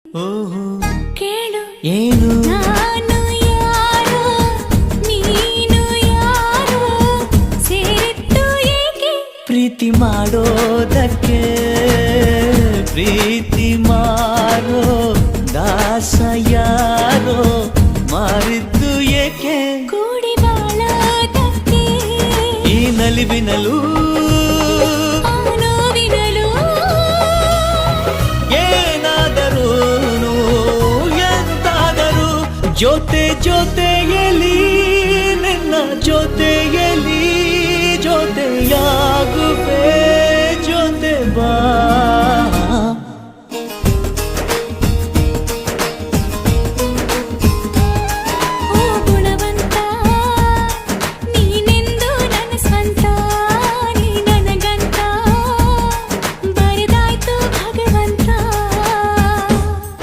ಓಹೋ ಕೇಳು ಏನು ನಾನು ಯಾರೋ ನೀನು ಯಾರೋ ಸೇರಿತ್ತು ಏಕೆ ಪ್ರೀತಿ ಮಾಡೋದಕ್ಕೆ ಪ್ರೀತಿ ಮಾರೋ ದಾಸ ಯಾರೋ ಮಾರಿದ್ದು ಏಕೆ ಕೂಡಿ ಬಾಳೋದಕ್ಕೆ ಈ ನಲಿವಿನಲು ಆ ನೋವಿನಲು ಏನಾದರೂ ಎಂತಾದರೂ ಜೊತೆಯಲ್ಲಿ ನಿನ್ನ ಜೊತೆಯಲ್ಲಿ